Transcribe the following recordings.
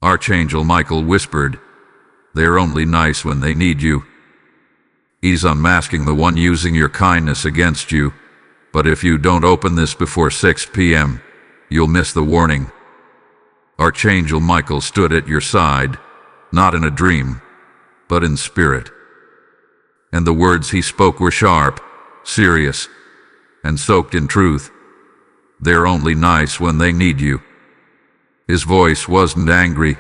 Archangel Michael whispered, "They're only nice when they need you. He's unmasking the one using your kindness against you, but if you don't open this before 6 p.m., you'll miss the warning." Archangel Michael stood at your side, not in a dream, but in spirit. And the words he spoke were sharp, serious, and soaked in truth. They're only nice when they need you. His voice wasn't angry,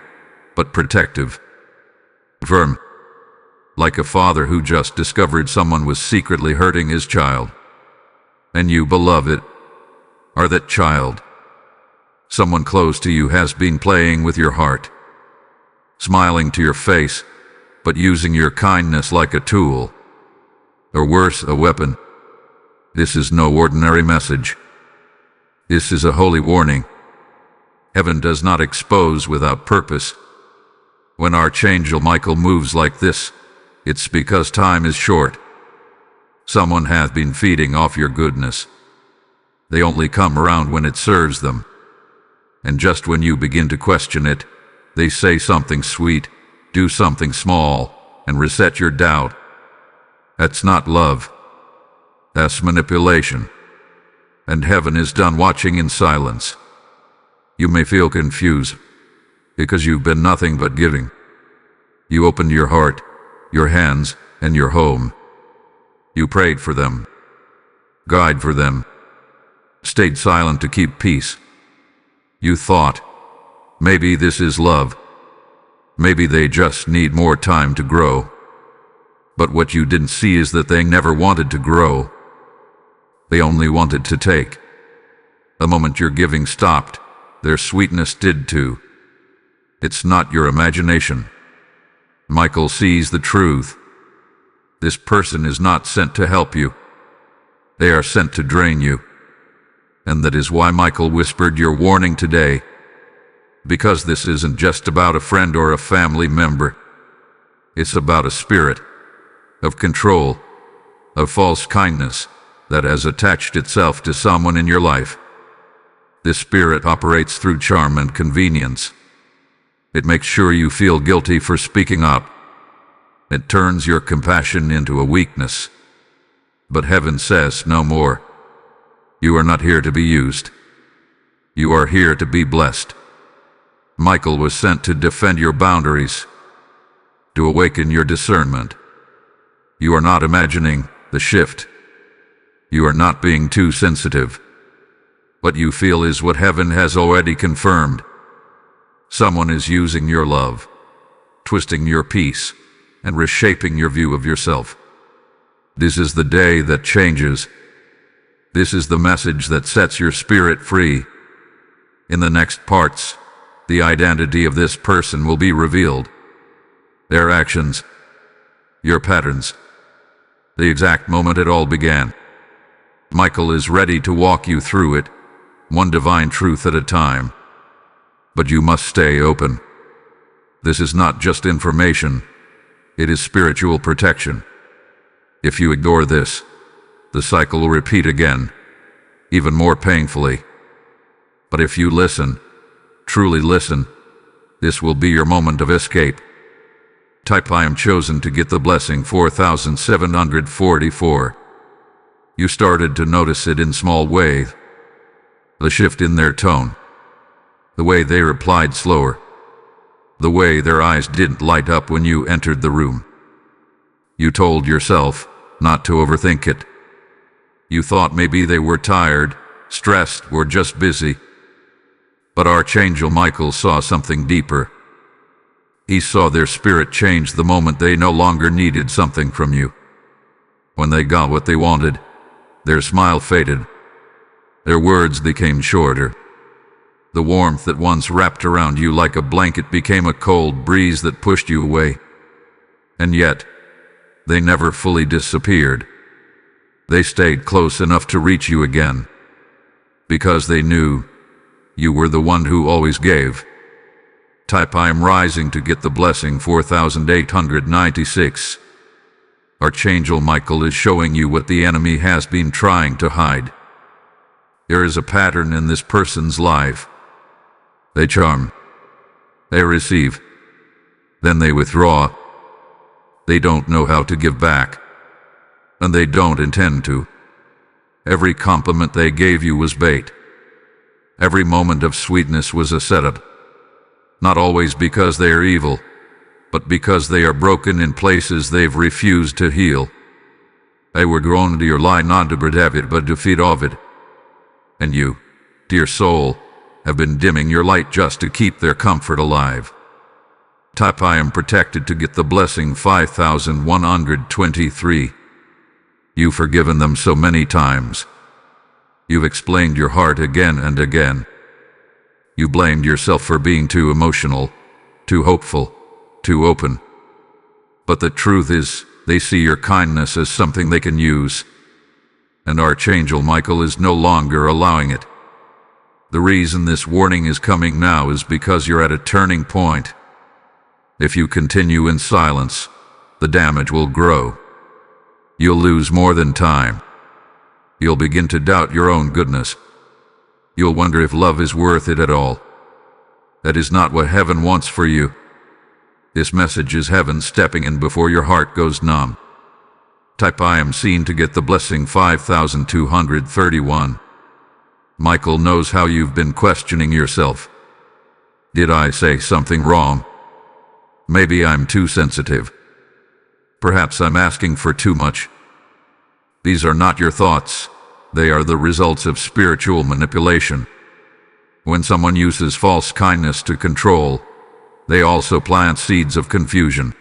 but protective. Firm. Like a father who just discovered someone was secretly hurting his child. And you, beloved, are that child. Someone close to you has been playing with your heart, smiling to your face, but using your kindness like a tool, or worse, a weapon. This is no ordinary message. This is a holy warning. Heaven does not expose without purpose. When Archangel Michael moves like this, it's because time is short. Someone hath been feeding off your goodness. They only come around when it serves them. And just when you begin to question it, they say something sweet, do something small, and reset your doubt. That's not love. That's manipulation. And heaven is done watching in silence. You may feel confused, because you've been nothing but giving. You opened your heart, your hands, and your home. You prayed for them, guided for them, stayed silent to keep peace. You thought, maybe this is love. Maybe they just need more time to grow. But what you didn't see is that they never wanted to grow. They only wanted to take. The moment your giving stopped, their sweetness did too. It's not your imagination. Michael sees the truth. This person is not sent to help you. They are sent to drain you. And that is why Michael whispered your warning today. Because this isn't just about a friend or a family member. It's about a spirit of control, of false kindness that has attached itself to someone in your life. This spirit operates through charm and convenience. It makes sure you feel guilty for speaking up. It turns your compassion into a weakness. But heaven says no more. You are not here to be used. You are here to be blessed. Michael was sent to defend your boundaries, to awaken your discernment. You are not imagining the shift. You are not being too sensitive. What you feel is what heaven has already confirmed. Someone is using your love, twisting your peace, and reshaping your view of yourself. This is the day that changes. This is the message that sets your spirit free. In the next parts, the identity of this person will be revealed. Their actions, your patterns, the exact moment it all began. Michael is ready to walk you through it, one divine truth at a time. But you must stay open. This is not just information. It is spiritual protection. If you ignore this, the cycle will repeat again, even more painfully. But if you listen, truly listen, this will be your moment of escape. Type I am chosen to get the blessing 4744. You started to notice it in small ways. The shift in their tone, the way they replied slower, the way their eyes didn't light up when you entered the room. You told yourself not to overthink it. You thought maybe they were tired, stressed, or just busy. But Archangel Michael saw something deeper. He saw their spirit change the moment they no longer needed something from you. When they got what they wanted, their smile faded. Their words became shorter. The warmth that once wrapped around you like a blanket became a cold breeze that pushed you away. And yet, they never fully disappeared. They stayed close enough to reach you again. Because they knew you were the one who always gave. Type I am rising to get the blessing 4896. Archangel Michael is showing you what the enemy has been trying to hide. There is a pattern in this person's life. They charm. They receive. Then they withdraw. They don't know how to give back. And they don't intend to. Every compliment they gave you was bait. Every moment of sweetness was a setup. Not always because they are evil, but because they are broken in places they've refused to heal. They were grown into your light not to protect it, but to feed off it. And you, dear soul, have been dimming your light just to keep their comfort alive. Type I am protected to get the blessing 5123. You've forgiven them so many times. You've explained your heart again and again. You blamed yourself for being too emotional, too hopeful, too open. But the truth is, they see your kindness as something they can use. And Archangel Michael is no longer allowing it. The reason this warning is coming now is because you're at a turning point. If you continue in silence, the damage will grow. You'll lose more than time. You'll begin to doubt your own goodness. You'll wonder if love is worth it at all. That is not what heaven wants for you. This message is heaven stepping in before your heart goes numb. Type I am seen to get the blessing 5231. Michael knows how you've been questioning yourself. Did I say something wrong? Maybe I'm too sensitive. Perhaps I'm asking for too much. These are not your thoughts. They are the results of spiritual manipulation. When someone uses false kindness to control, they also plant seeds of confusion.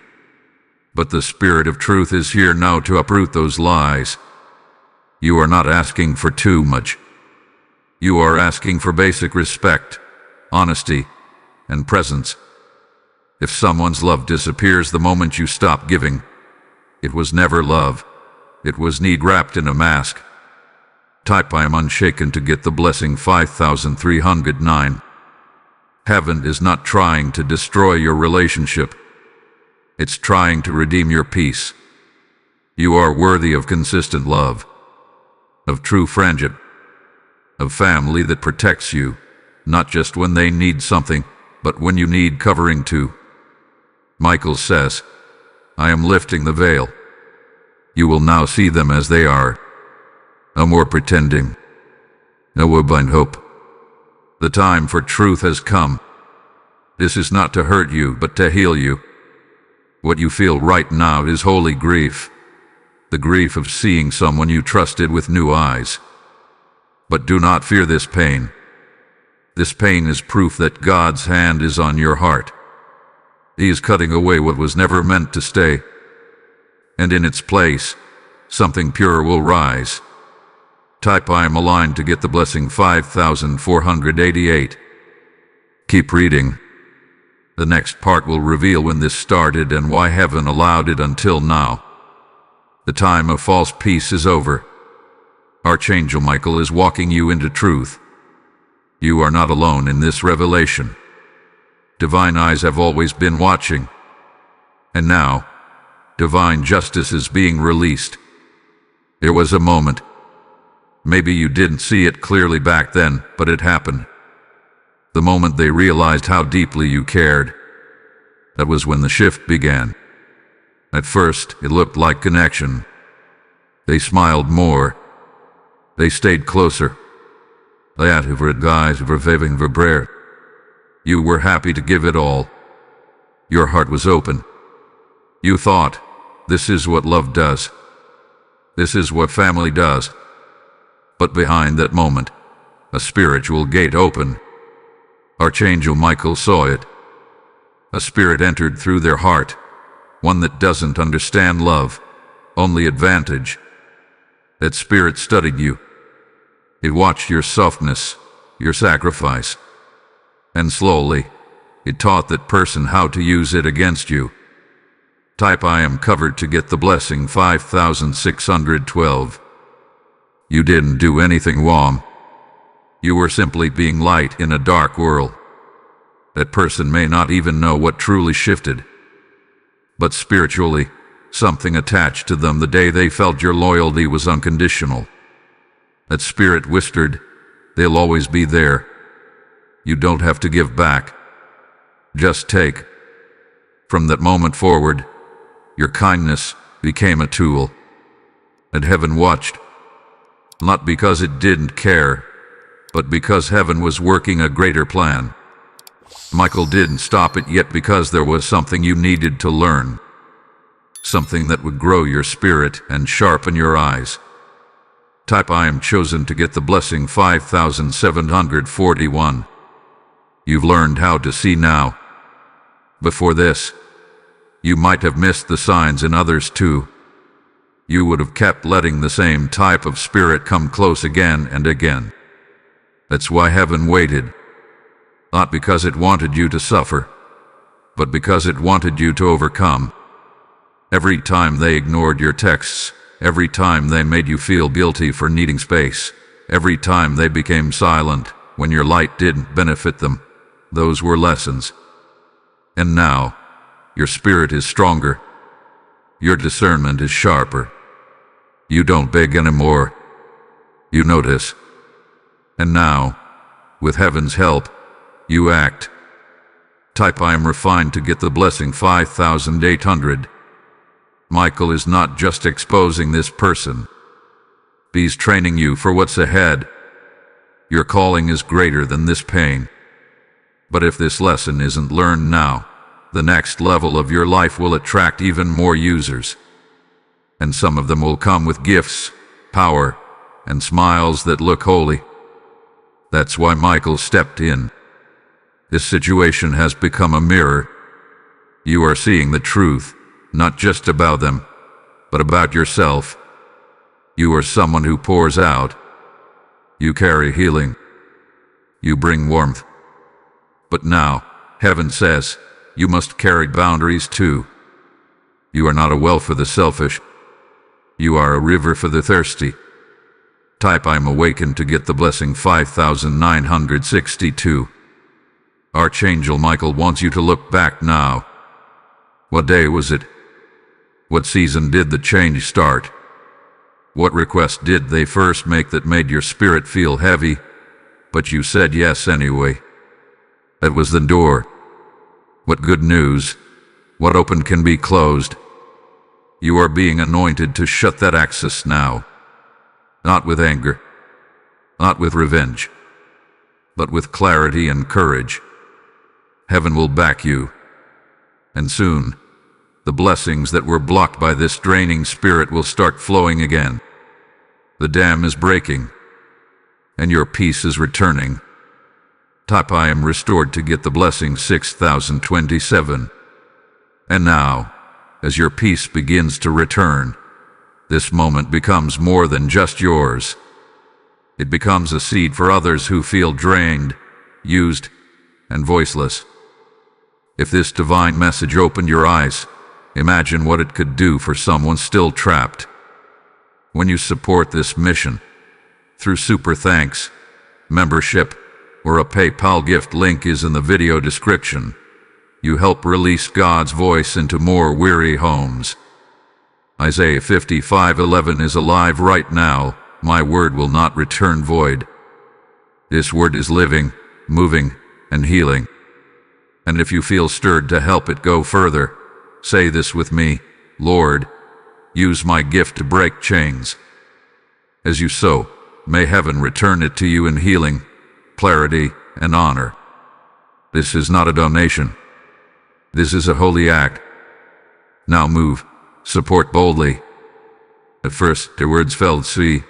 But the Spirit of Truth is here now to uproot those lies. You are not asking for too much. You are asking for basic respect, honesty, and presence. If someone's love disappears the moment you stop giving, it was never love. It was need wrapped in a mask. Type I am unshaken to get the blessing 5309. Heaven is not trying to destroy your relationship. It's trying to redeem your peace. You are worthy of consistent love, of true friendship, of family that protects you, not just when they need something, but when you need covering too. Michael says, I am lifting the veil. You will now see them as they are. No more pretending. No more blind hope. The time for truth has come. This is not to hurt you, but to heal you. What you feel right now is holy grief. The grief of seeing someone you trusted with new eyes. But do not fear this pain. This pain is proof that God's hand is on your heart. He is cutting away what was never meant to stay. And in its place, something pure will rise. Type I am aligned to get the blessing 5488. Keep reading. The next part will reveal when this started and why heaven allowed it until now. The time of false peace is over. Archangel Michael is walking you into truth. You are not alone in this revelation. Divine eyes have always been watching. And now, divine justice is being released. There was a moment. Maybe you didn't see it clearly back then, but it happened. The moment they realized how deeply you cared. That was when the shift began. At first, it looked like connection. They smiled more. They stayed closer. They had guys verveving prayer. You were happy to give it all. Your heart was open. You thought, this is what love does. This is what family does. But behind that moment, a spiritual gate opened. Archangel Michael saw it. A spirit entered through their heart, one that doesn't understand love, only advantage. That spirit studied you. It watched your softness, your sacrifice. And slowly, it taught that person how to use it against you. Type I am covered to get the blessing 5612. You didn't do anything wrong. You were simply being light in a dark world. That person may not even know what truly shifted. But spiritually, something attached to them the day they felt your loyalty was unconditional. That spirit whispered, they'll always be there. You don't have to give back. Just take. From that moment forward, your kindness became a tool. And heaven watched. Not because it didn't care, but because heaven was working a greater plan. Michael didn't stop it yet because there was something you needed to learn. Something that would grow your spirit and sharpen your eyes. Type I am chosen to get the blessing 5741. You've learned how to see now. Before this, you might have missed the signs in others too. You would have kept letting the same type of spirit come close again and again. That's why heaven waited. Not because it wanted you to suffer, but because it wanted you to overcome. Every time they ignored your texts, every time they made you feel guilty for needing space, every time they became silent when your light didn't benefit them, those were lessons. And now, your spirit is stronger. Your discernment is sharper. You don't beg anymore. You notice. And now, with heaven's help, you act. Type I am refined to get the blessing 5800. Michael is not just exposing this person. He's training you for what's ahead. Your calling is greater than this pain. But if this lesson isn't learned now, the next level of your life will attract even more users. And some of them will come with gifts, power, and smiles that look holy. That's why Michael stepped in. This situation has become a mirror. You are seeing the truth, not just about them, but about yourself. You are someone who pours out. You carry healing. You bring warmth. But now, heaven says, you must carry boundaries too. You are not a well for the selfish. You are a river for the thirsty. Type I am awakened to get the blessing 5962. Archangel Michael wants you to look back now. What day was it? What season did the change start? What request did they first make that made your spirit feel heavy, but you said yes anyway? That was the door. What good news? What opened can be closed. You are being anointed to shut that access now. Not with anger, not with revenge, but with clarity and courage. Heaven will back you. And soon, the blessings that were blocked by this draining spirit will start flowing again. The dam is breaking, and your peace is returning. Type I am restored to get the blessing 6027. And now, as your peace begins to return, this moment becomes more than just yours. It becomes a seed for others who feel drained, used, and voiceless. If this divine message opened your eyes, imagine what it could do for someone still trapped. When you support this mission, through super thanks, membership, or a PayPal gift, link is in the video description, you help release God's voice into more weary homes. Isaiah 55:11 is alive right now. My word will not return void. This word is living, moving, and healing. And if you feel stirred to help it go further, say this with me: Lord, use my gift to break chains. As you sow, may heaven return it to you in healing, clarity, and honor. This is not a donation. This is a holy act. Now move, support boldly. At first, their words felt sweet,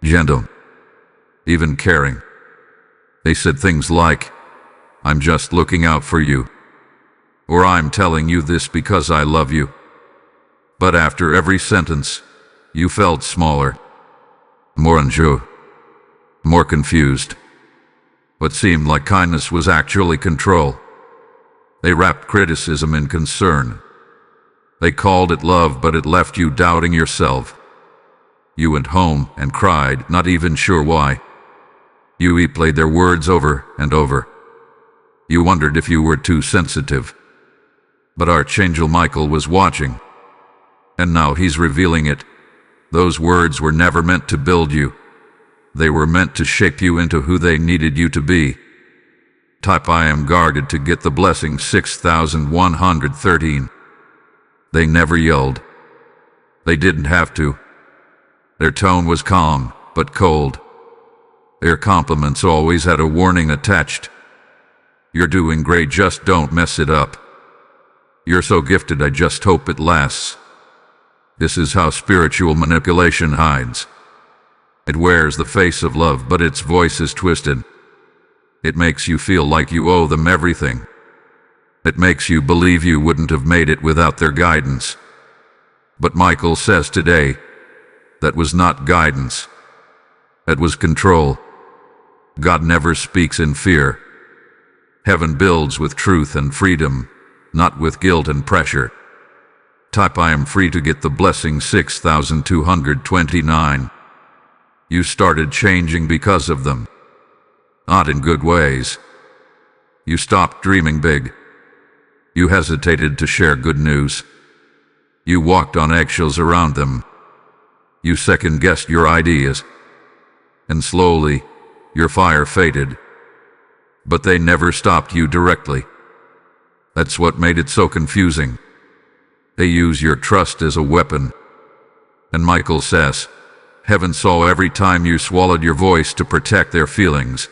gentle, even caring. They said things like, "I'm just looking out for you," or "I'm telling you this because I love you." But after every sentence, you felt smaller, more unsure, more confused. What seemed like kindness was actually control. They wrapped criticism in concern. They called it love, but it left you doubting yourself. You went home and cried, not even sure why. You replayed their words over and over. You wondered if you were too sensitive. But Archangel Michael was watching. And now he's revealing it. Those words were never meant to build you. They were meant to shape you into who they needed you to be. Type I am guarded to get the blessing 6113. They never yelled. They didn't have to. Their tone was calm, but cold. Their compliments always had a warning attached. You're doing great, just don't mess it up. You're so gifted, I just hope it lasts. This is how spiritual manipulation hides. It wears the face of love, but its voice is twisted. It makes you feel like you owe them everything. It makes you believe you wouldn't have made it without their guidance. But Michael says today, that was not guidance. That was control. God never speaks in fear. Heaven builds with truth and freedom, not with guilt and pressure. Type I am free to get the blessing 6229. You started changing because of them. Not in good ways. You stopped dreaming big. You hesitated to share good news. You walked on eggshells around them. You second-guessed your ideas. And slowly, your fire faded. But they never stopped you directly. That's what made it so confusing. They use your trust as a weapon. And Michael says, heaven saw every time you swallowed your voice to protect their feelings.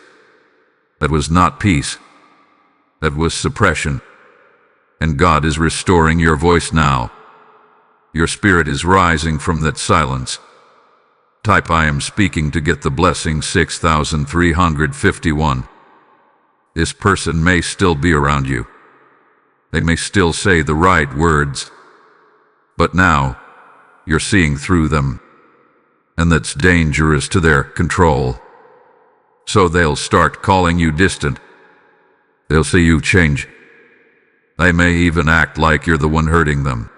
That was not peace. That was suppression. And God is restoring your voice now. Your spirit is rising from that silence. Type I am speaking to get the blessing 6351. This person may still be around you. They may still say the right words. But now, you're seeing through them. And that's dangerous to their control. So they'll start calling you distant. They'll see you change. They may even act like you're the one hurting them.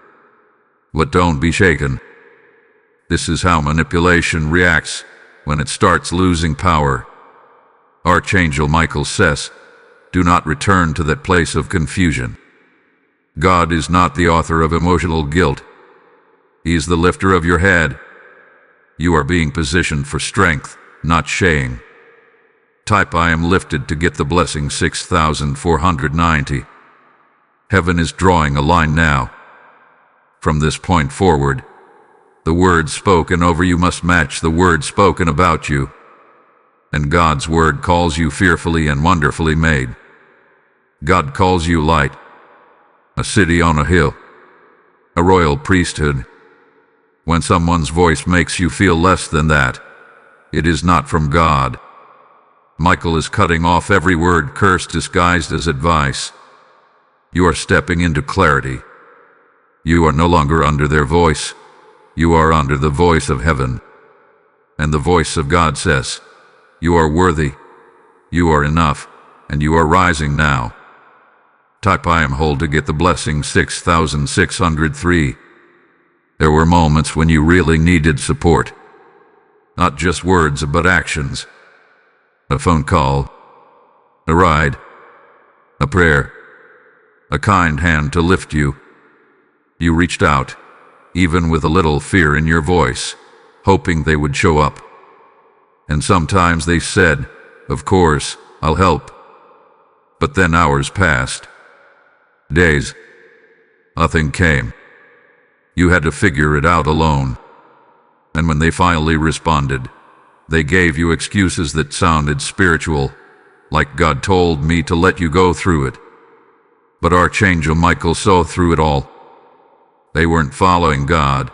But don't be shaken. This is how manipulation reacts when it starts losing power. Archangel Michael says, do not return to that place of confusion. God is not the author of emotional guilt. He is the lifter of your head. You are being positioned for strength, not shame. Type I am lifted to get the blessing 6490. Heaven is drawing a line now. From this point forward, the words spoken over you must match the words spoken about you. And God's word calls you fearfully and wonderfully made. God calls you light, a city on a hill, a royal priesthood. When someone's voice makes you feel less than that, it is not from God. Michael is cutting off every word curse disguised as advice. You are stepping into clarity. You are no longer under their voice. You are under the voice of heaven. And the voice of God says, you are worthy, you are enough, and you are rising now. Type I am whole to get the blessing 6603. There were moments when you really needed support. Not just words, but actions. A phone call, a ride, a prayer, a kind hand to lift you. You reached out, even with a little fear in your voice, hoping they would show up. And sometimes they said, of course, I'll help. But then hours passed. Days. Nothing came. You had to figure it out alone. And when they finally responded, they gave you excuses that sounded spiritual, like God told me to let you go through it. But Archangel Michael saw through it all. They weren't following God.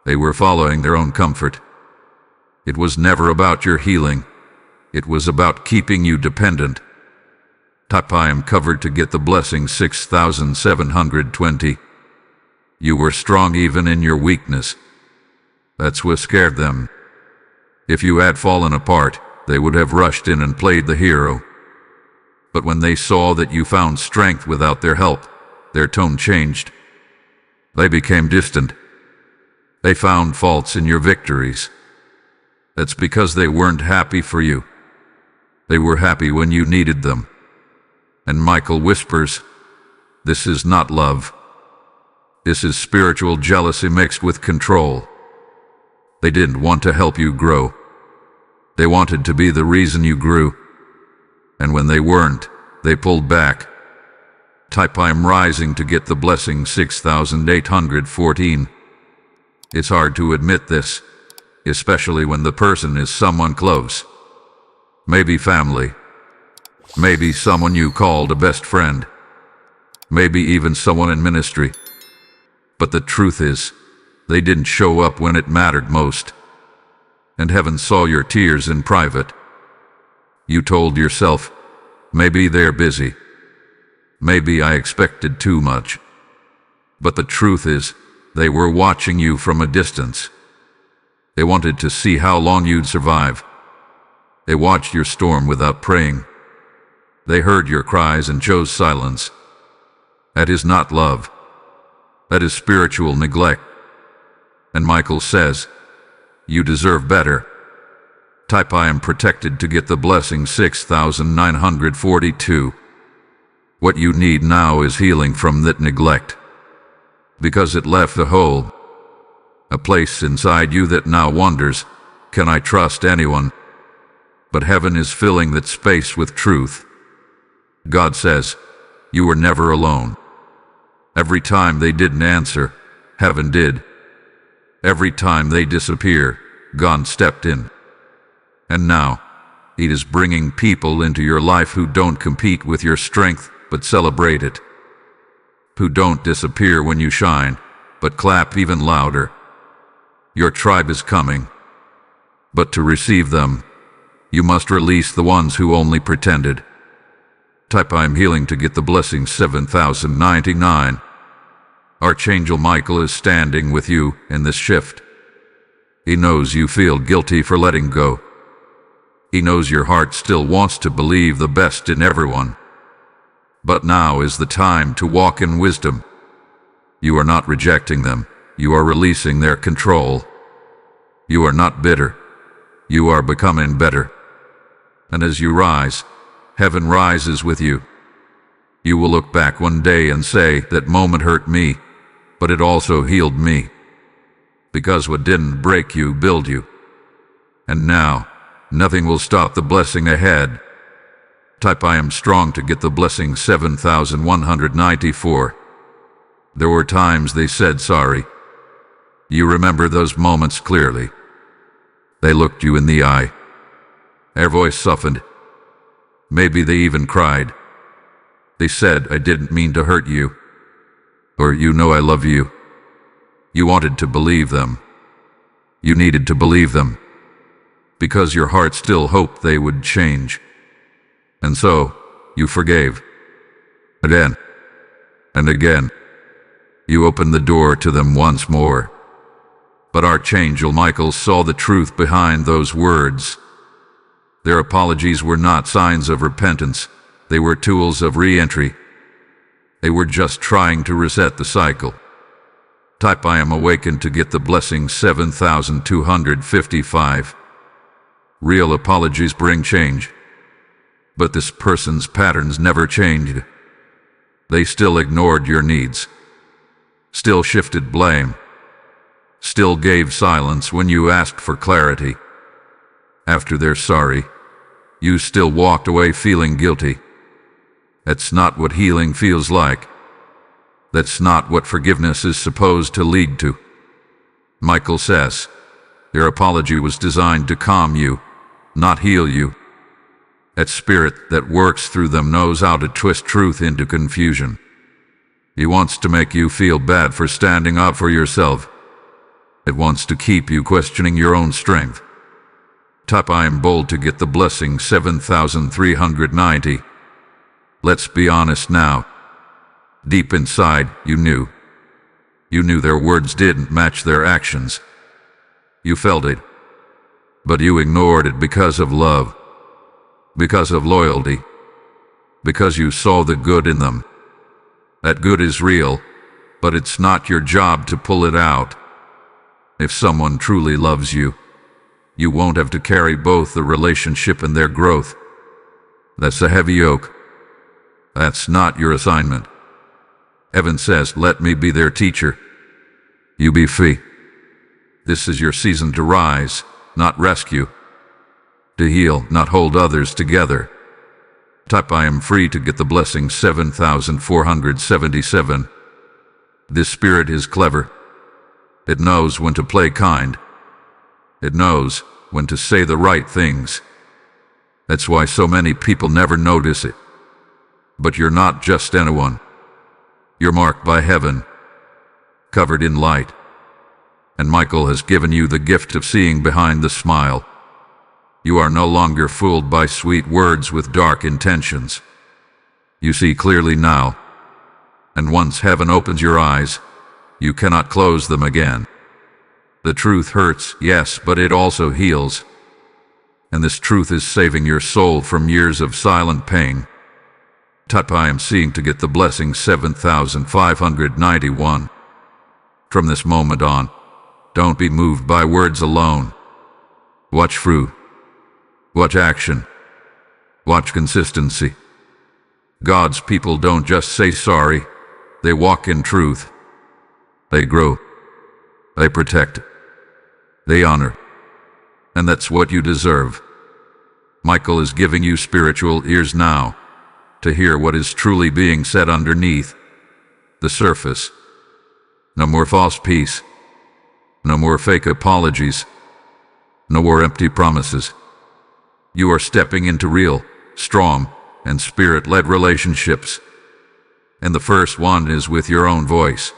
They were following their own comfort. It was never about your healing. It was about keeping you dependent. Type I am covered to get the blessing 6720. You were strong even in your weakness. That's what scared them. If you had fallen apart, they would have rushed in and played the hero. But when they saw that you found strength without their help, their tone changed. They became distant. They found faults in your victories. That's because they weren't happy for you. They were happy when you needed them. And Michael whispers, this is not love. This is spiritual jealousy mixed with control. They didn't want to help you grow. They wanted to be the reason you grew. and when they weren't, they pulled back. Type I am rising to get the blessing 6814. It's hard to admit this, especially when the person is someone close. Maybe family. Maybe someone you called a best friend. Maybe even someone in ministry. But the truth is, they didn't show up when it mattered most. And heaven saw your tears in private. You told yourself, maybe they're busy. Maybe I expected too much. But the truth is, they were watching you from a distance. They wanted to see how long you'd survive. They watched your storm without praying. They heard your cries and chose silence. That is not love. That is spiritual neglect. And Michael says, you deserve better. Type I am protected to get the blessing 6942. What you need now is healing from that neglect. Because it left a hole. A place inside you that now wonders, can I trust anyone? But heaven is filling that space with truth. God says, you were never alone. Every time they didn't answer, heaven did. Every time they disappear, God stepped in. And now, He is bringing people into your life who don't compete with your strength, but celebrate it. Who don't disappear when you shine, but clap even louder. Your tribe is coming. But to receive them, you must release the ones who only pretended. Type I am healing to get the blessing 7099. Archangel Michael is standing with you in this shift. He knows you feel guilty for letting go. He knows your heart still wants to believe the best in everyone. But now is the time to walk in wisdom. You are not rejecting them. You are releasing their control. You are not bitter. You are becoming better. And as you rise, heaven rises with you. You will look back one day and say, that moment hurt me, but it also healed me. Because what didn't break you built you. And now, nothing will stop the blessing ahead. Type I am strong to get the blessing 7194. There were times they said sorry. You remember those moments clearly. They looked you in the eye. Their voice softened. Maybe they even cried. They said, I didn't mean to hurt you. Or, you know I love you. You wanted to believe them. You needed to believe them. Because your heart still hoped they would change. And so, you forgave. Again. And again. You opened the door to them once more. But Archangel Michael saw the truth behind those words. Their apologies were not signs of repentance. They were tools of re-entry. They were just trying to reset the cycle. Type I am awakened to get the blessing 7255. Real apologies bring change. But this person's patterns never changed. They still ignored your needs. Still shifted blame. Still gave silence when you asked for clarity. After they're sorry, you still walked away feeling guilty. That's not what healing feels like. That's not what forgiveness is supposed to lead to. Michael says, your apology was designed to calm you, not heal you. That spirit that works through them knows how to twist truth into confusion. He wants to make you feel bad for standing up for yourself. It wants to keep you questioning your own strength. Type I am bold to get the blessing 7390. Let's be honest now. Deep inside, you knew. You knew their words didn't match their actions. You felt it. But you ignored it because of love. Because of loyalty. Because you saw the good in them. That good is real, but it's not your job to pull it out. If someone truly loves you, you won't have to carry both the relationship and their growth. That's a heavy yoke. That's not your assignment. Heaven says, let me be their teacher. You be free. This is your season to rise, not rescue. To heal, not hold others together. Type I am free to get the blessing 7477. This spirit is clever. It knows when to play kind. It knows when to say the right things. That's why so many people never notice it. But you're not just anyone. You're marked by heaven, covered in light. And Michael has given you the gift of seeing behind the smile. You are no longer fooled by sweet words with dark intentions. You see clearly now, and once heaven opens your eyes, you cannot close them again. The truth hurts, yes, but it also heals. And this truth is saving your soul from years of silent pain. Type I am seeing to get the blessing 7591. From this moment on, don't be moved by words alone. Watch fruit. Watch action. Watch consistency. God's people don't just say sorry. They walk in truth. They grow. They protect. They honor. And that's what you deserve. Michael is giving you spiritual ears now to hear what is truly being said underneath the surface. No more false peace. No more fake apologies. No more empty promises. You are stepping into real, strong, and spirit-led relationships. And the first one is with your own voice.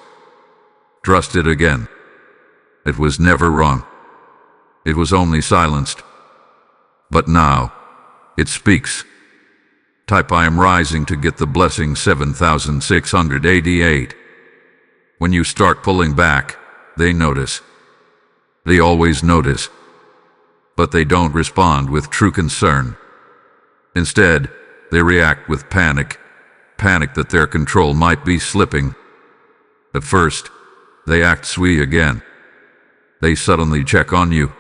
Trust it again. It was never wrong. It was only silenced. But now, it speaks. Type I am rising to get the blessing 7688. When you start pulling back, they notice. They always notice. But they don't respond with true concern. Instead, they react with panic that their control might be slipping. At first, they act sweet again. They suddenly check on you.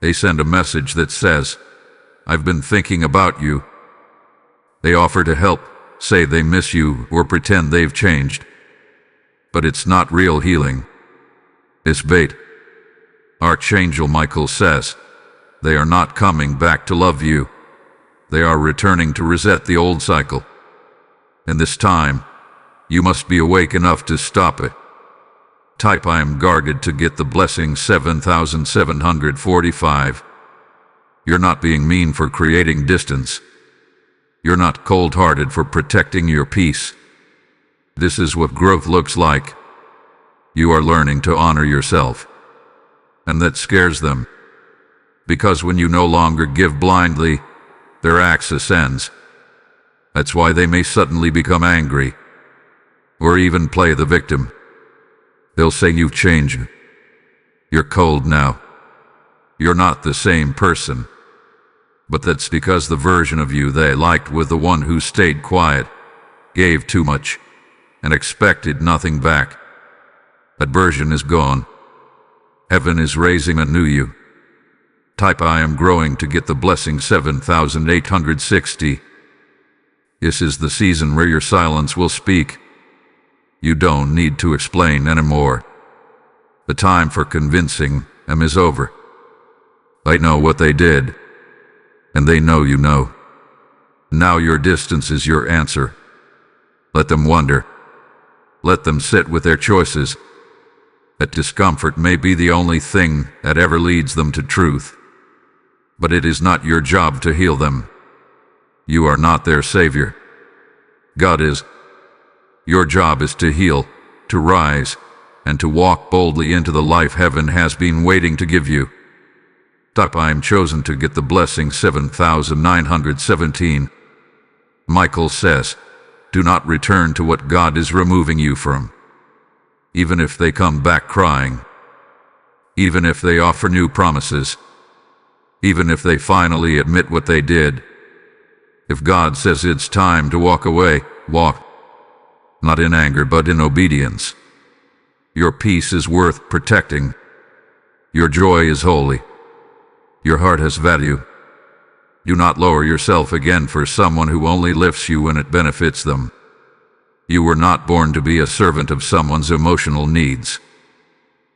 They send a message that says, "I've been thinking about you." They offer to help, say they miss you, or pretend they've changed. But it's not real healing. It's bait. Archangel Michael says, they are not coming back to love you. They are returning to reset the old cycle. And this time, you must be awake enough to stop it. Type I am guarded to get the blessing 7745. You're not being mean for creating distance. You're not cold-hearted for protecting your peace. This is what growth looks like. You are learning to honor yourself. And that scares them. Because when you no longer give blindly, their access ends. That's why they may suddenly become angry, or even play the victim. They'll say you've changed. You're cold now. You're not the same person. But that's because the version of you they liked was the one who stayed quiet, gave too much, and expected nothing back. That version is gone. Heaven is raising a new you. Type I am growing to get the blessing 7860. This is the season where your silence will speak. You don't need to explain anymore. The time for convincing them is over. I know what they did, and they know you know. Now your distance is your answer. Let them wonder. Let them sit with their choices. That discomfort may be the only thing that ever leads them to truth. But it is not your job to heal them. You are not their savior. God is. Your job is to heal, to rise, and to walk boldly into the life heaven has been waiting to give you. Type I am chosen to get the blessing 7917. Michael says, do not return to what God is removing you from. Even if they come back crying. Even if they offer new promises. Even if they finally admit what they did. If God says it's time to walk away, walk. Not in anger but in obedience. Your peace is worth protecting. Your joy is holy. Your heart has value. Do not lower yourself again for someone who only lifts you when it benefits them. You were not born to be a servant of someone's emotional needs.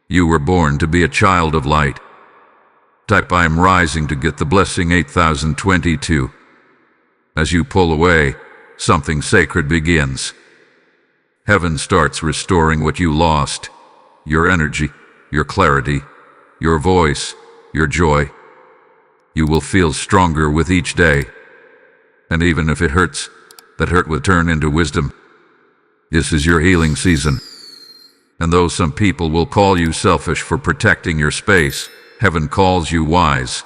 You were born to be a child of light. Type I am rising to get the blessing 8022. As you pull away, something sacred begins. Heaven starts restoring what you lost: your energy, your clarity, your voice, your joy. You will feel stronger with each day. And even if it hurts, that hurt will turn into wisdom. This is your healing season. And though some people will call you selfish for protecting your space, heaven calls you wise.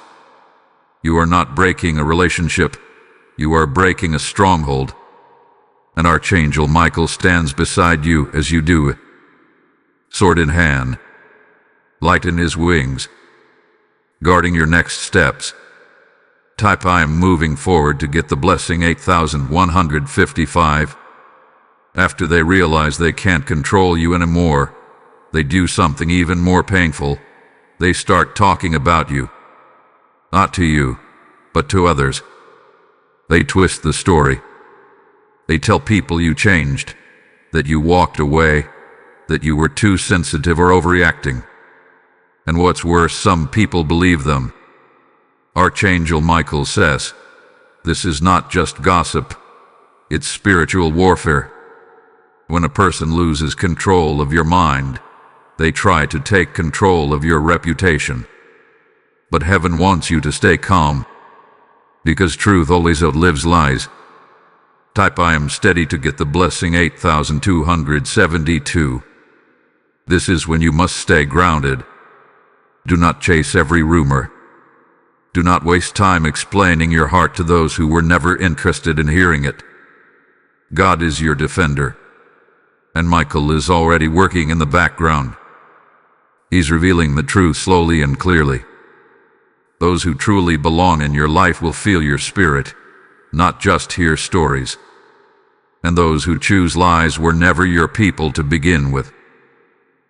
You are not breaking a relationship. You are breaking a stronghold. And Archangel Michael stands beside you as you do it. Sword in hand, light in his wings, guarding your next steps. Type I am moving forward to get the blessing 8155. After they realize they can't control you anymore, they do something even more painful. They start talking about you. Not to you, but to others. They twist the story. They tell people you changed, that you walked away, that you were too sensitive or overreacting. And what's worse, some people believe them. Archangel Michael says, this is not just gossip, it's spiritual warfare. When a person loses control of your mind, they try to take control of your reputation. But heaven wants you to stay calm, because truth always outlives lies. Type I am steady to get the blessing 8272. This is when you must stay grounded. Do not chase every rumor. Do not waste time explaining your heart to those who were never interested in hearing it. God is your defender, and Michael is already working in the background. He's revealing the truth slowly and clearly. Those who truly belong in your life will feel your spirit, not just hear stories. And those who choose lies were never your people to begin with.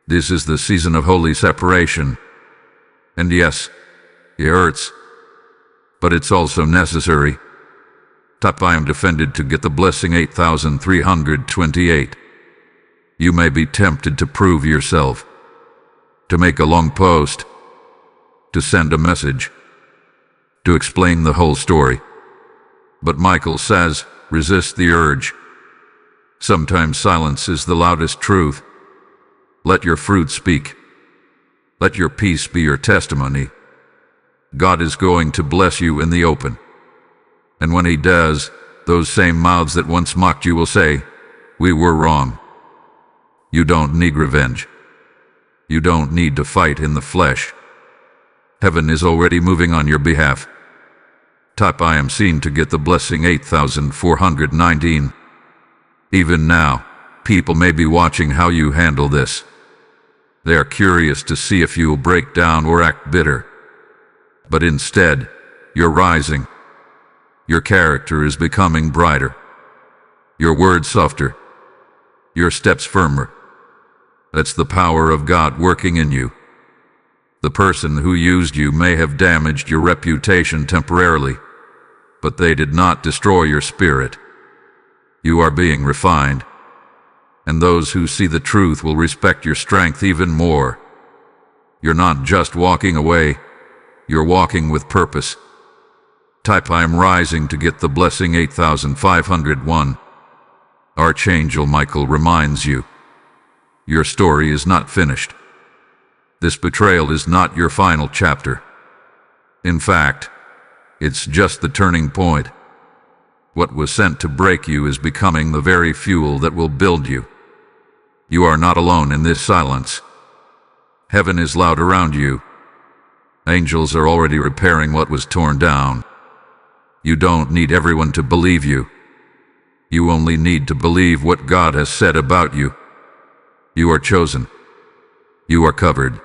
This is the season of holy separation. And yes, it hurts, but it's also necessary. Type I am defended to get the blessing 8328. You may be tempted to prove yourself, to make a long post, to send a message, to explain the whole story. But Michael says, resist the urge. Sometimes silence is the loudest truth. Let your fruit speak. Let your peace be your testimony. God is going to bless you in the open. And when he does, those same mouths that once mocked you will say, we were wrong. You don't need revenge. You don't need to fight in the flesh. Heaven is already moving on your behalf. Type I am seen to get the blessing 8419. Even now, people may be watching how you handle this. They are curious to see if you will break down or act bitter. But instead, you're rising. Your character is becoming brighter. Your words softer. Your steps firmer. That's the power of God working in you. The person who used you may have damaged your reputation temporarily, but they did not destroy your spirit. You are being refined, and those who see the truth will respect your strength even more. You're not just walking away, you're walking with purpose. Type I am rising to get the blessing 8501. Archangel Michael reminds you, your story is not finished. This betrayal is not your final chapter. In fact, it's just the turning point. What was sent to break you is becoming the very fuel that will build you. You are not alone in this silence. Heaven is loud around you. Angels are already repairing what was torn down. You don't need everyone to believe you. You only need to believe what God has said about you. You are chosen. You are covered.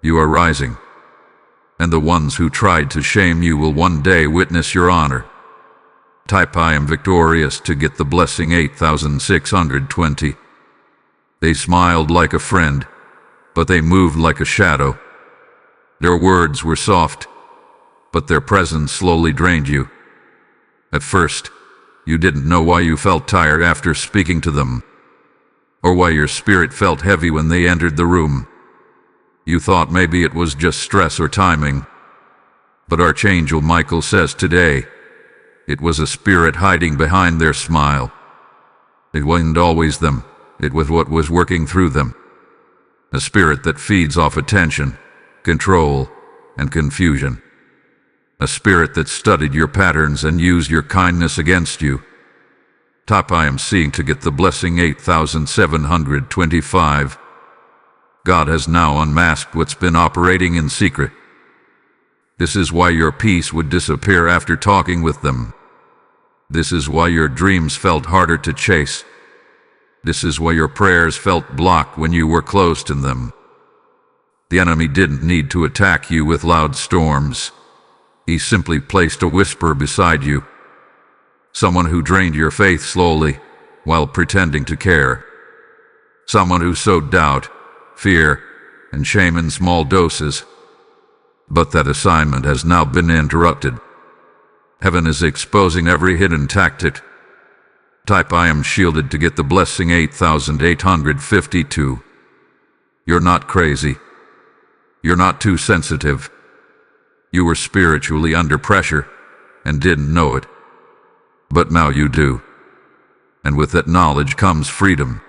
You are rising. And the ones who tried to shame you will one day witness your honor. Type I am victorious to get the blessing 8620. They smiled like a friend, but they moved like a shadow. Their words were soft, but their presence slowly drained you. At first, you didn't know why you felt tired after speaking to them, or why your spirit felt heavy when they entered the room. You thought maybe it was just stress or timing. But Archangel Michael says today, It was a spirit hiding behind their smile. It wasn't always them. It was what was working through them. A spirit that feeds off attention, control, and confusion. A spirit that studied your patterns and used your kindness against you. Type I am seeing to get the blessing 8725. God has now unmasked what's been operating in secret. This is why your peace would disappear after talking with them. This is why your dreams felt harder to chase. This is why your prayers felt blocked when you were close to them. The enemy didn't need to attack you with loud storms. He simply placed a whisper beside you. Someone who drained your faith slowly while pretending to care. Someone who sowed doubt, fear, and shame in small doses. But that assignment has now been interrupted. Heaven is exposing every hidden tactic. Type I am shielded to get the blessing 8852. You're not crazy. You're not too sensitive. You were spiritually under pressure and didn't know it. But now you do. And with that knowledge comes freedom.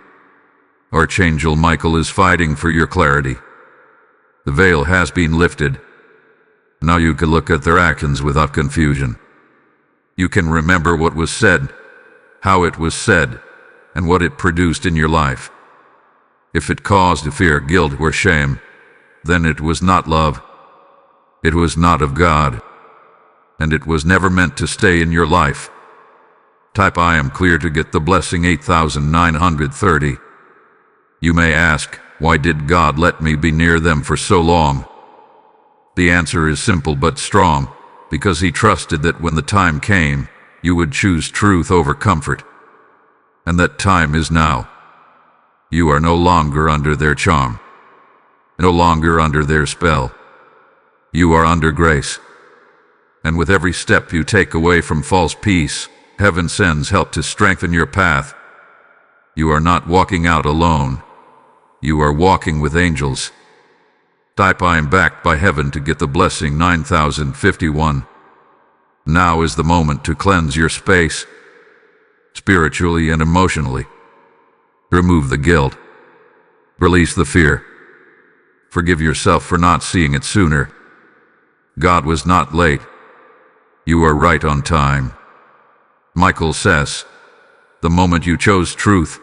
Archangel Michael is fighting for your clarity. The veil has been lifted. Now you can look at their actions without confusion. You can remember what was said, how it was said, and what it produced in your life. If it caused fear, guilt, or shame, then it was not love. It was not of God. And it was never meant to stay in your life. Type I am clear to get the blessing 8930. You may ask, why did God let me be near them for so long? The answer is simple but strong, because He trusted that when the time came, you would choose truth over comfort. And that time is now. You are no longer under their charm, no longer under their spell. You are under grace. And with every step you take away from false peace, Heaven sends help to strengthen your path. You are not walking out alone. You are walking with angels. Type I am backed by heaven to get the blessing 9051. Now is the moment to cleanse your space, spiritually and emotionally. Remove the guilt. Release the fear. Forgive yourself for not seeing it sooner. God was not late. You are right on time. Michael says, the moment you chose truth,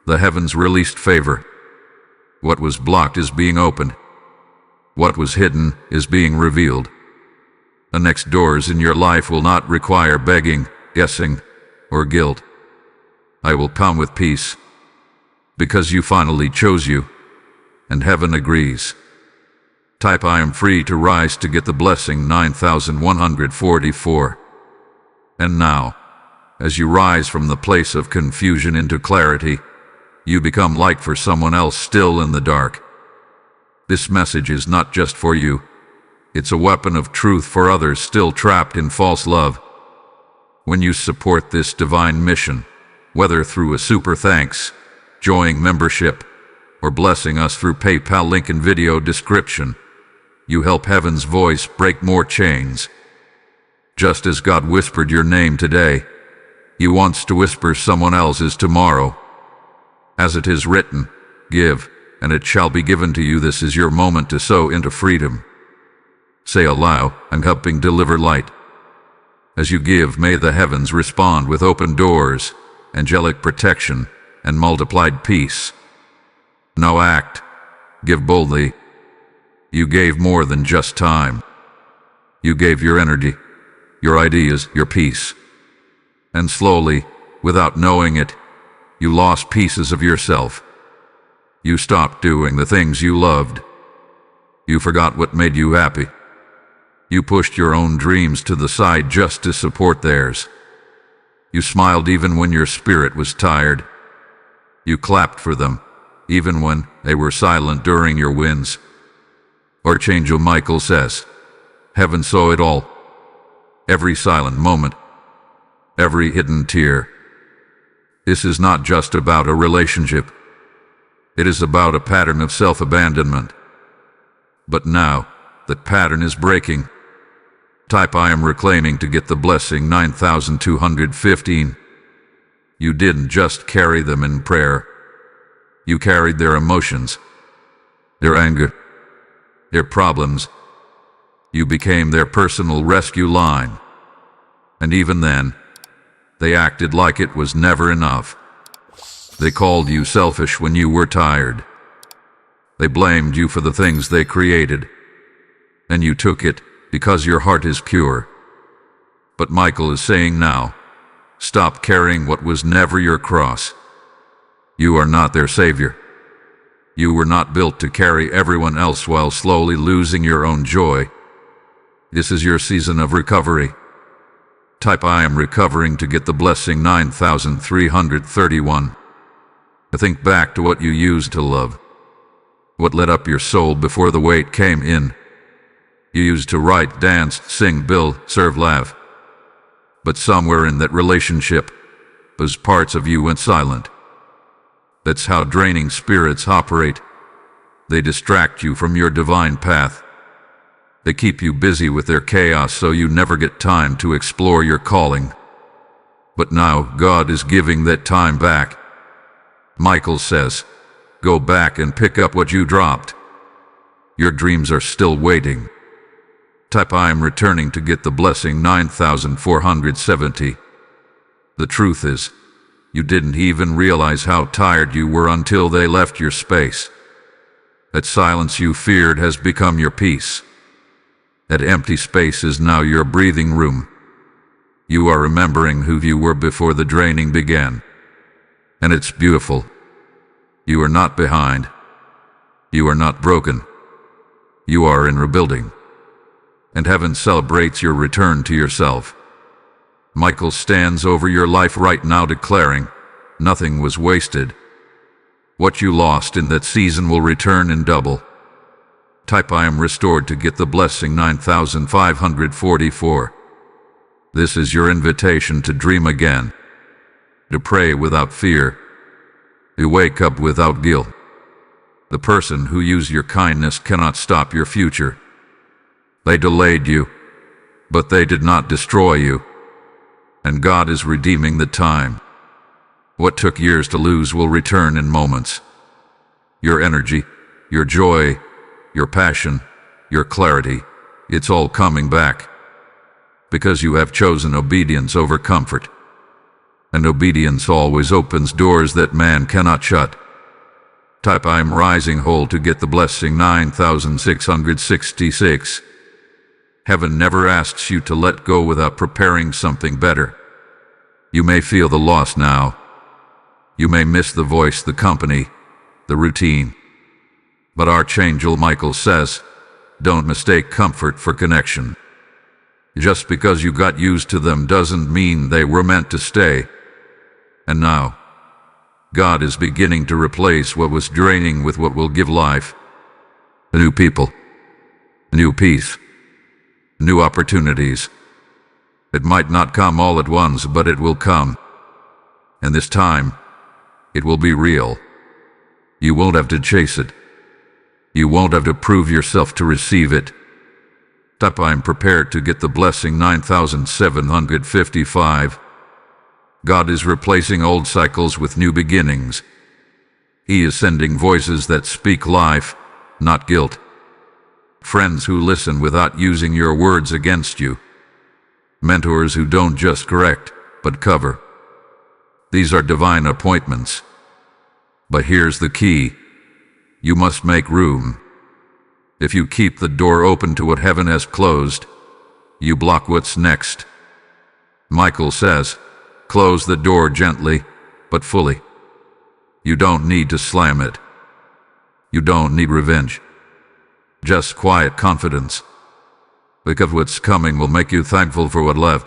the heavens released favor. What was blocked is being opened. What was hidden is being revealed. The next doors in your life will not require begging, guessing, or guilt. I will come with peace, because you finally chose you, and heaven agrees. Type I am free to rise to get the blessing 9144. And now, as you rise from the place of confusion into clarity, you become light for someone else still in the dark. This message is not just for you. It's a weapon of truth for others still trapped in false love. When you support this divine mission, whether through a super thanks, joining membership, or blessing us through PayPal link in video description, you help Heaven's voice break more chains. Just as God whispered your name today, He wants to whisper someone else's tomorrow. As it is written, give, and it shall be given to you. This is your moment to sow into freedom. Say aloud, I'm helping deliver light. As you give, may the heavens respond with open doors, angelic protection, and multiplied peace. Now act. Give boldly. You gave more than just time. You gave your energy, your ideas, your peace. And slowly, without knowing it, you lost pieces of yourself. You stopped doing the things you loved. You forgot what made you happy. You pushed your own dreams to the side just to support theirs. You smiled even when your spirit was tired. You clapped for them, even when they were silent during your wins. Archangel Michael says, Heaven saw it all. Every silent moment. Every hidden tear. This is not just about a relationship. It is about a pattern of self-abandonment. But now, that pattern is breaking. Type I am reclaiming to get the blessing 9215. You didn't just carry them in prayer. You carried their emotions, their anger, their problems. You became their personal rescue line. And even then, they acted like it was never enough. They called you selfish when you were tired. They blamed you for the things they created. And you took it because your heart is pure. But Michael is saying now, stop carrying what was never your cross. You are not their savior. You were not built to carry everyone else while slowly losing your own joy. This is your season of recovery. Type I am recovering to get the blessing 9331. Think back to what you used to love. What lit up your soul before the weight came in. You used to write, dance, sing, build, serve, laugh. But somewhere in that relationship, those parts of you went silent. That's how draining spirits operate. They distract you from your divine path. They keep you busy with their chaos so you never get time to explore your calling. But now God is giving that time back. Michael says, go back and pick up what you dropped. Your dreams are still waiting. Type I am returning to get the blessing 9470. The truth is, you didn't even realize how tired you were until they left your space. That silence you feared has become your peace. That empty space is now your breathing room. You are remembering who you were before the draining began. And it's beautiful. You are not behind. You are not broken. You are in rebuilding. And heaven celebrates your return to yourself. Michael stands over your life right now declaring, nothing was wasted. What you lost in that season will return in double. Type I am restored to get the blessing 9544. This is your invitation to dream again. To pray without fear. To wake up without guilt. The person who used your kindness cannot stop your future. They delayed you, but they did not destroy you. And God is redeeming the time. What took years to lose will return in moments. Your energy, your joy, your passion, your clarity, it's all coming back. Because you have chosen obedience over comfort. And obedience always opens doors that man cannot shut. Type I am rising whole to get the blessing 9666. Heaven never asks you to let go without preparing something better. You may feel the loss now. You may miss the voice, the company, the routine. But Archangel Michael says, don't mistake comfort for connection. Just because you got used to them doesn't mean they were meant to stay. And now, God is beginning to replace what was draining with what will give life. A new people, a new peace, new opportunities. It might not come all at once, but it will come. And this time, it will be real. You won't have to chase it. You won't have to prove yourself to receive it. Type I am prepared to get the blessing 9755. God is replacing old cycles with new beginnings. He is sending voices that speak life, not guilt. Friends who listen without using your words against you. Mentors who don't just correct, but cover. These are divine appointments. But here's the key. You must make room. If you keep the door open to what heaven has closed, you block what's next. Michael says, close the door gently, but fully. You don't need to slam it. You don't need revenge. Just quiet confidence. Because what's coming will make you thankful for what left.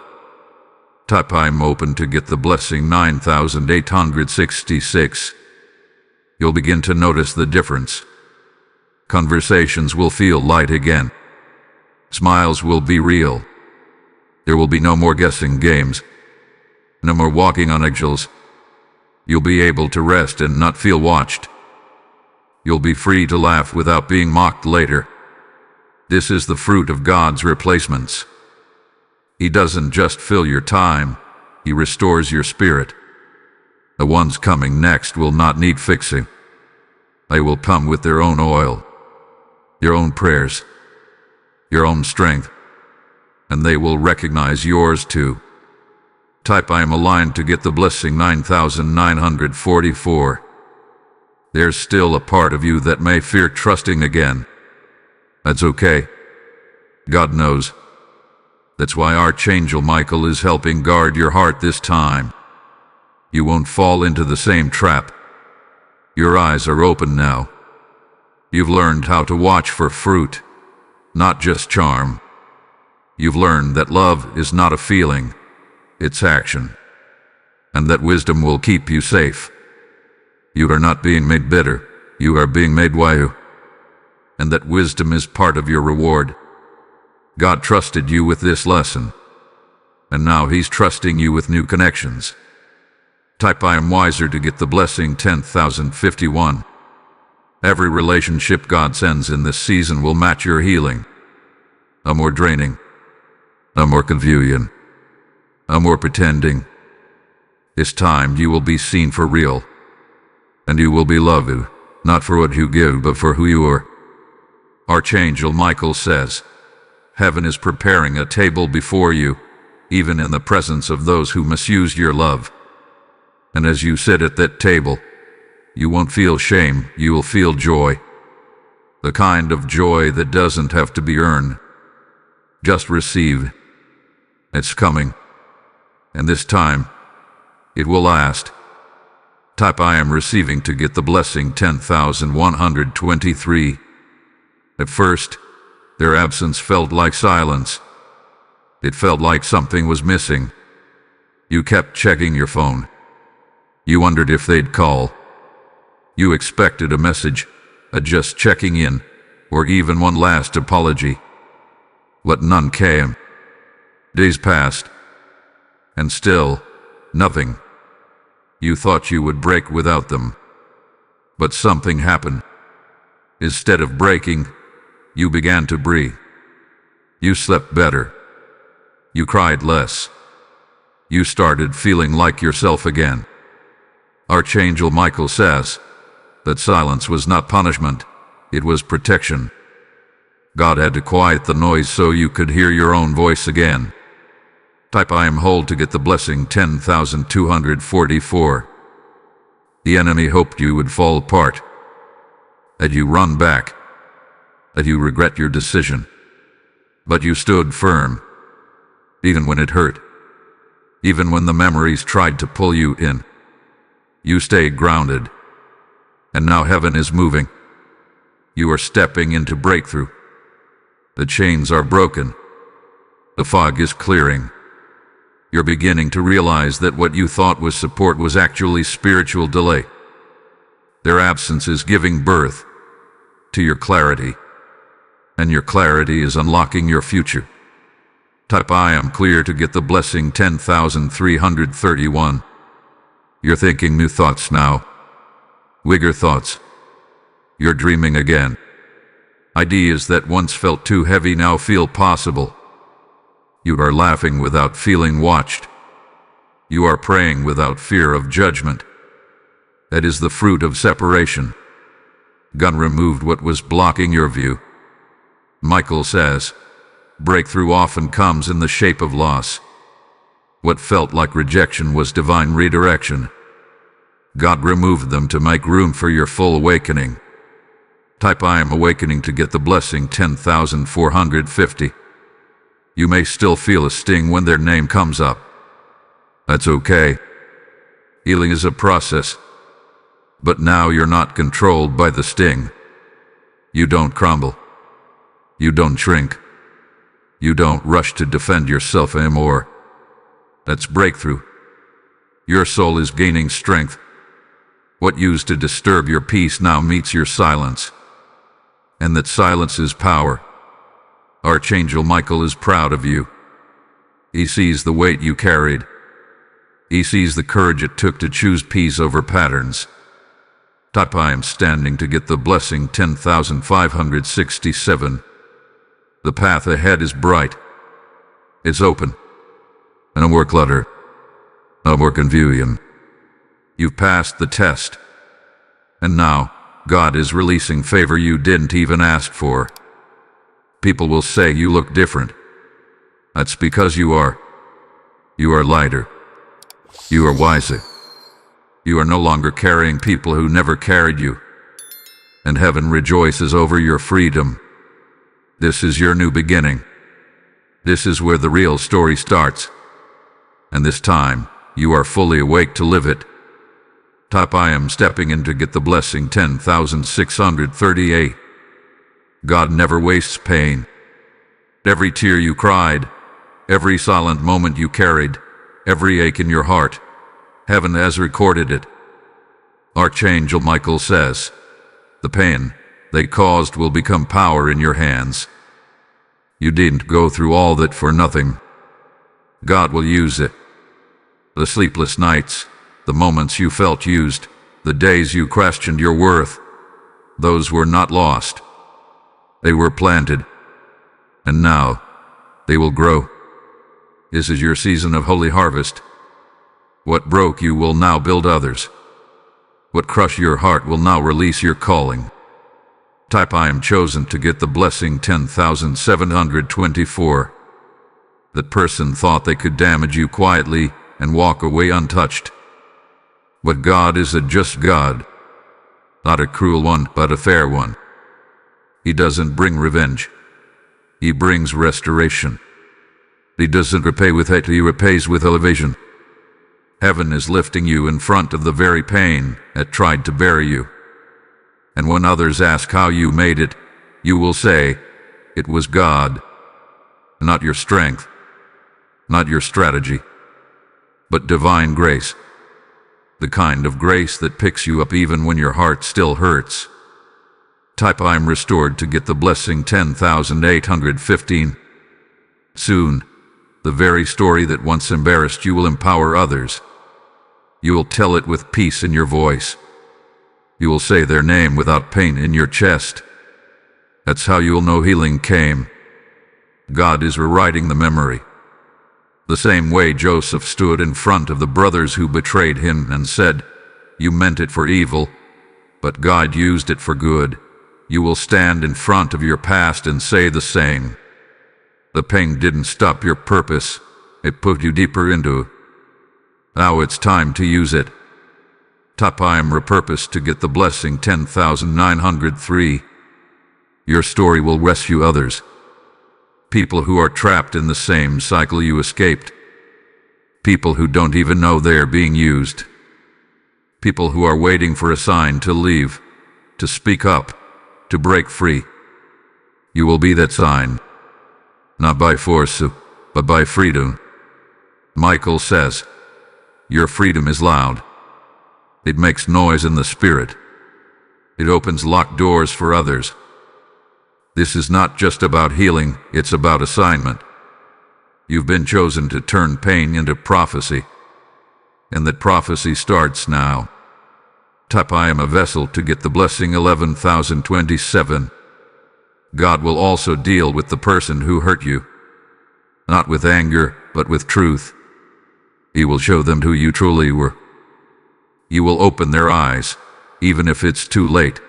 Type I'm open to get the blessing 9866. You'll begin to notice the difference. Conversations will feel light again. Smiles will be real. There will be no more guessing games. No more walking on eggshells. You'll be able to rest and not feel watched. You'll be free to laugh without being mocked later. This is the fruit of God's replacements. He doesn't just fill your time, he restores your spirit. The ones coming next will not need fixing. They will come with their own oil, your own prayers, your own strength, and they will recognize yours too. Type I am aligned to get the blessing 9944. There's still a part of you that may fear trusting again. That's okay. God knows. That's why Archangel Michael is helping guard your heart this time. You won't fall into the same trap. Your eyes are open now. You've learned how to watch for fruit, not just charm. You've learned that love is not a feeling, it's action. And that wisdom will keep you safe. You are not being made bitter, you are being made wise. And that wisdom is part of your reward. God trusted you with this lesson, and now He's trusting you with new connections. Type I am wiser to get the blessing 10,051. Every relationship God sends in this season will match your healing. No more draining, no more confusion, no more pretending. This time you will be seen for real, and you will be loved, not for what you give, but for who you are. Archangel Michael says, Heaven is preparing a table before you, even in the presence of those who misuse your love. And as you sit at that table, you won't feel shame, you will feel joy. The kind of joy that doesn't have to be earned. Just receive. It's coming. And this time, it will last. Type I am receiving to get the blessing 10,123. At first, their absence felt like silence. It felt like something was missing. You kept checking your phone. You wondered if they'd call. You expected a message, a just checking in, or even one last apology. But none came. Days passed, and still, nothing. You thought you would break without them. But something happened. Instead of breaking, you began to breathe. You slept better. You cried less. You started feeling like yourself again. Archangel Michael says that silence was not punishment, it was protection. God had to quiet the noise so you could hear your own voice again. Type I am whole to get the blessing 10,244. The enemy hoped you would fall apart, that you run back, that you regret your decision. But you stood firm, even when it hurt, even when the memories tried to pull you in. You stayed grounded, and now heaven is moving. You are stepping into breakthrough. The chains are broken. The fog is clearing. You're beginning to realize that what you thought was support was actually spiritual delay. Their absence is giving birth to your clarity, and your clarity is unlocking your future. Type I am clear to get the blessing 10,331. You're thinking new thoughts now. Bigger thoughts. You're dreaming again. Ideas that once felt too heavy now feel possible. You are laughing without feeling watched. You are praying without fear of judgment. That is the fruit of separation. God removed what was blocking your view. Michael says, breakthrough often comes in the shape of loss. What felt like rejection was divine redirection. God removed them to make room for your full awakening. Type I am awakening to get the blessing 10,450. You may still feel a sting when their name comes up. That's okay. Healing is a process. But now you're not controlled by the sting. You don't crumble. You don't shrink. You don't rush to defend yourself anymore. That's breakthrough. Your soul is gaining strength. What used to disturb your peace now meets your silence. And that silence is power. Archangel Michael is proud of you. He sees the weight you carried. He sees the courage it took to choose peace over patterns. Type I am standing to get the blessing 10,567. The path ahead is bright. It's open. No more clutter. No more confusion. You've passed the test. And now, God is releasing favor you didn't even ask for. People will say you look different. That's because you are. You are lighter. You are wiser. You are no longer carrying people who never carried you. And heaven rejoices over your freedom. This is your new beginning. This is where the real story starts. And this time, you are fully awake to live it. I am stepping in to get the blessing 10,638. God never wastes pain. Every tear you cried, every silent moment you carried, every ache in your heart, heaven has recorded it. Archangel Michael says, the pain they caused will become power in your hands. You didn't go through all that for nothing. God will use it. The sleepless nights, the moments you felt used, the days you questioned your worth, those were not lost. They were planted. And now, they will grow. This is your season of holy harvest. What broke you will now build others. What crushed your heart will now release your calling. I am chosen to get the blessing 10,724. That person thought they could damage you quietly and walk away untouched. But God is a just God. Not a cruel one, but a fair one. He doesn't bring revenge. He brings restoration. He doesn't repay with hate, he repays with elevation. Heaven is lifting you in front of the very pain that tried to bury you. And when others ask how you made it, you will say, it was God. Not your strength, not your strategy, but divine grace. The kind of grace that picks you up even when your heart still hurts. I am restored to get the blessing 10,815. Soon, the very story that once embarrassed you will empower others. You will tell it with peace in your voice. You will say their name without pain in your chest. That's how you will know healing came. God is rewriting the memory. The same way Joseph stood in front of the brothers who betrayed him and said, you meant it for evil, but God used it for good. You will stand in front of your past and say the same. The pain didn't stop your purpose, it put you deeper into it. Now it's time to use it. I am repurposed to get the blessing 10,903. Your story will rescue others. People who are trapped in the same cycle you escaped. People who don't even know they are being used. People who are waiting for a sign to leave, to speak up, to break free. You will be that sign. Not by force, but by freedom. Michael says, your freedom is loud. It makes noise in the spirit. It opens locked doors for others. This is not just about healing, it's about assignment. You've been chosen to turn pain into prophecy. And that prophecy starts now. I am a vessel to get the blessing 11,027. God will also deal with the person who hurt you. Not with anger, but with truth. He will show them who you truly were. You will open their eyes, even if it's too late.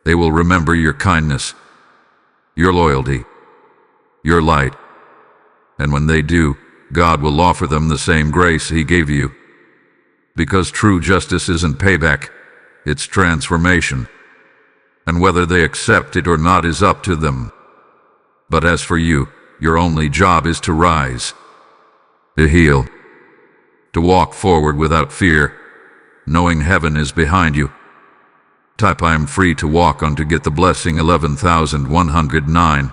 They will remember your kindness, your loyalty, your light. And when they do, God will offer them the same grace He gave you. Because true justice isn't payback, it's transformation. And whether they accept it or not is up to them. But as for you, your only job is to rise, to heal, to walk forward without fear, knowing heaven is behind you. I am free to walk on to get the blessing 11,109.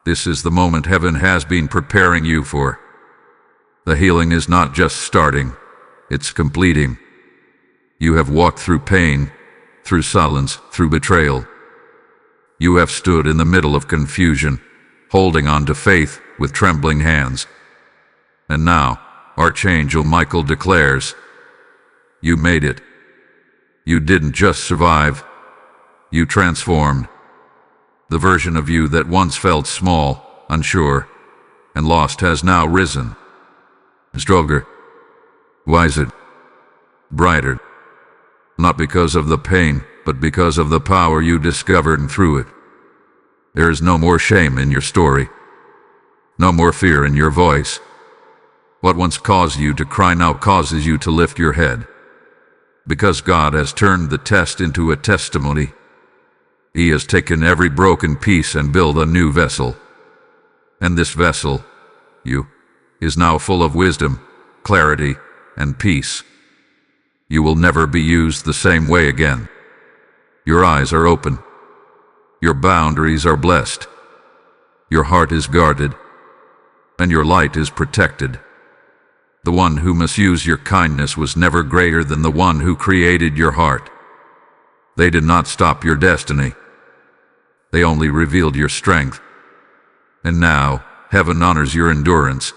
This is the moment heaven has been preparing you for. The healing is not just starting, it's completing. You have walked through pain, through silence, through betrayal. You have stood in the middle of confusion, holding on to faith with trembling hands. And now, Archangel Michael declares, you made it. You didn't just survive, you transformed. The version of you that once felt small, unsure, and lost has now risen. stronger, wiser, brighter. Not because of the pain, but because of the power you discovered through it. There is no more shame in your story. No more fear in your voice. What once caused you to cry now causes you to lift your head. Because God has turned the test into a testimony. He has taken every broken piece and built a new vessel. And this vessel, you, is now full of wisdom, clarity, and peace. You will never be used the same way again. Your eyes are open. Your boundaries are blessed. Your heart is guarded. And your light is protected. The one who misused your kindness was never greater than the one who created your heart. They did not stop your destiny. They only revealed your strength. And now, heaven honors your endurance.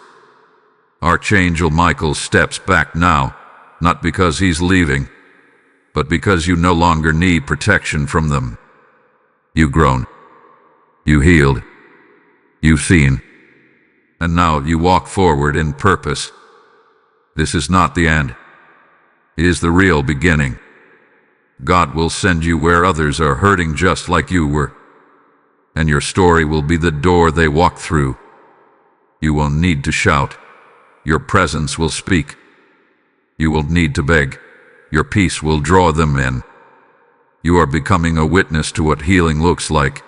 Archangel Michael steps back now, not because he's leaving, but because you no longer need protection from them. You've grown. You healed. You've seen. And now you walk forward in purpose. This is not the end. It is the real beginning. God will send you where others are hurting just like you were. And your story will be the door they walk through. You won't need to shout. Your presence will speak. You won't need to beg. Your peace will draw them in. You are becoming a witness to what healing looks like.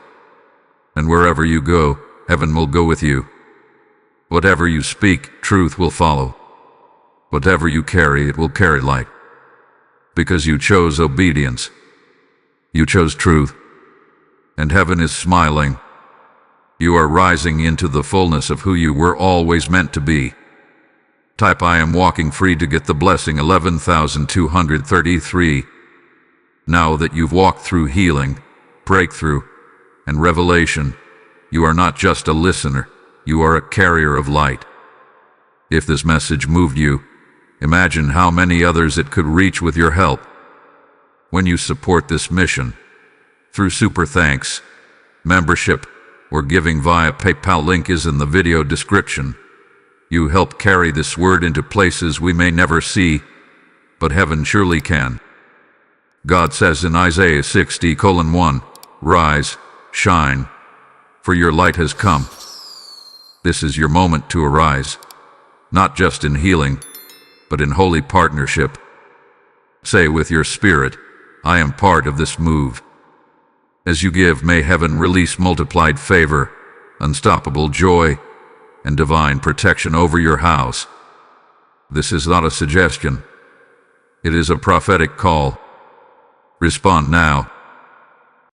And wherever you go, heaven will go with you. Whatever you speak, truth will follow. Whatever you carry, it will carry light. Because you chose obedience. You chose truth. And heaven is smiling. You are rising into the fullness of who you were always meant to be. Type I am walking free to get the blessing 11,233. Now that you've walked through healing, breakthrough, and revelation, you are not just a listener, you are a carrier of light. If this message moved you, imagine how many others it could reach with your help. When you support this mission, through super thanks, membership, or giving via PayPal, link is in the video description, you help carry this word into places we may never see, but heaven surely can. God says in Isaiah 60:1, "Rise, shine, for your light has come." This is your moment to arise, not just in healing, but in holy partnership. Say with your spirit, I am part of this move. As you give, may heaven release multiplied favor, unstoppable joy, and divine protection over your house. This is not a suggestion. It is a prophetic call. Respond now.